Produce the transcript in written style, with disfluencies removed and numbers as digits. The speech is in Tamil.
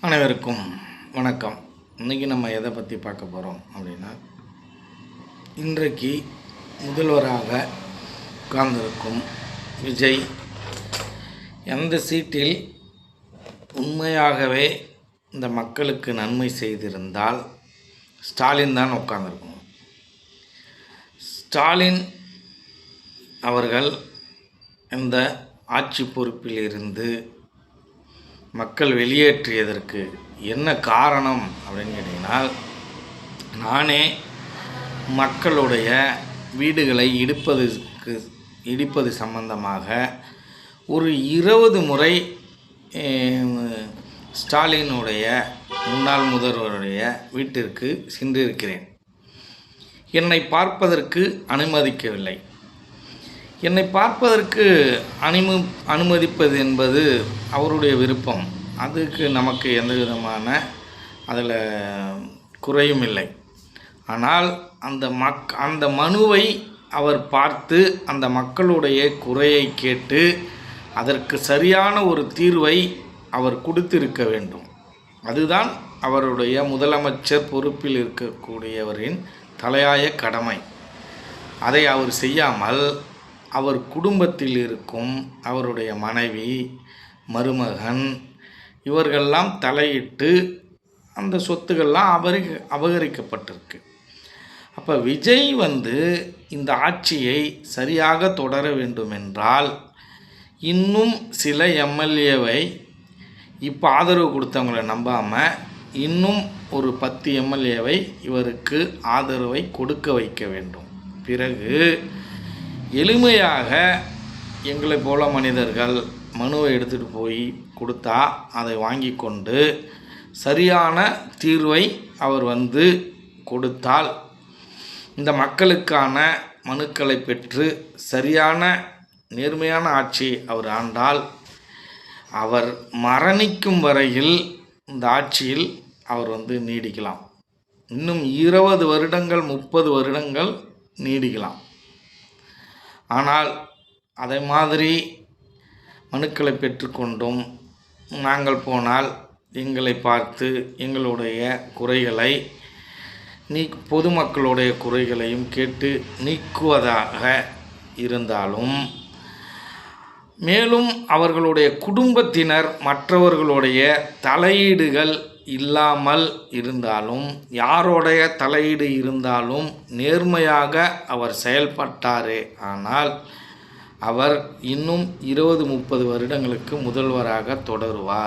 அனைவருக்கும் வணக்கம். இன்றைக்கி நம்ம எதை பற்றி பார்க்க போகிறோம் அப்படின்னா, இன்றைக்கு முதல்வராக உட்கார்ந்திருக்கும் விஜய் எந்த சீட்டில் உண்மையாகவே இந்த மக்களுக்கு நன்மை செய்திருந்தால் ஸ்டாலின் தான் உட்கார்ந்திருக்கணும். ஸ்டாலின் அவர்கள் இந்த ஆட்சி பொறுப்பில் இருந்து மக்கள் வெளியேற்றியதற்கு என்ன காரணம் அப்படின்னு கேட்டிங்கன்னா, நானே மக்களுடைய வீடுகளை இடிப்பது சம்பந்தமாக ஒரு 20 முறை ஸ்டாலினுடைய முன்னாள் முதல்வருடைய வீட்டிற்கு சென்றிருக்கிறேன். என்னை பார்ப்பதற்கு அனுமதிக்கவில்லை. என்னை பார்ப்பதற்கு அனுமதிப்பது என்பது அவருடைய விருப்பம். அதுக்கு நமக்கு எந்த விதமான அதில் குறையும் இல்லை. ஆனால் அந்த மனுவை அவர் பார்த்து அந்த மக்களுடைய குறையை கேட்டு அதற்கு சரியான ஒரு தீர்வை அவர் கொடுத்திருக்க வேண்டும். அதுதான் அவருடைய முதலமைச்சர் பொறுப்பில் இருக்கக்கூடியவரின் தலையாய கடமை. அதை அவர் செய்யாமல் அவர் குடும்பத்தில் இருக்கும் அவருடைய மனைவி, மருமகன் இவர்களெல்லாம் தலையிட்டு அந்த சொத்துக்கள்லாம் அபகரிக்கப்பட்டிருக்கு. அப்போ விஜய் இந்த ஆட்சியை சரியாக தொடர வேண்டுமென்றால் இன்னும் சில எம்எல்ஏவை இப்போ ஆதரவு கொடுத்தவங்களை நம்பாமல் இன்னும் ஒரு 10 எம்எல்ஏவை இவருக்கு ஆதரவை கொடுக்க வைக்க வேண்டும். பிறகு எளிமையாக எங்களை போல மனிதர்கள் மனுவை எடுத்துகிட்டு போய் கொடுத்தா அதை வாங்கி கொண்டு சரியான தீர்வை அவர் கொடுத்தால் இந்த மக்களுக்கான மனுக்களை பெற்று சரியான நேர்மையான ஆட்சி அவர் ஆண்டால் அவர் மரணிக்கும் வரையில் இந்த ஆட்சியில் அவர் நீடிக்கலாம். இன்னும் 20 வருடங்கள் 30 வருடங்கள் நீடிக்கலாம். ஆனால் அதை மாதிரி மனுக்களை பெற்றுக்கொண்டும் நாங்கள் போனால் எங்களை பார்த்து எங்களுடைய குறைகளை பொதுமக்களுடைய குறைகளையும் கேட்டு நீக்குவதாக இருந்தாலும், மேலும் அவர்களுடைய குடும்பத்தினர் மற்றவர்களுடைய தலையீடுகள் இல்லாமல் இருந்தாலும், யாருடைய தலையீடு இருந்தாலும் நேர்மையாக அவர் செயல்பட்டாரே ஆனால் அவர் இன்னும் 20-30 வருடங்களுக்கு முதல்வராக தொடருவார்.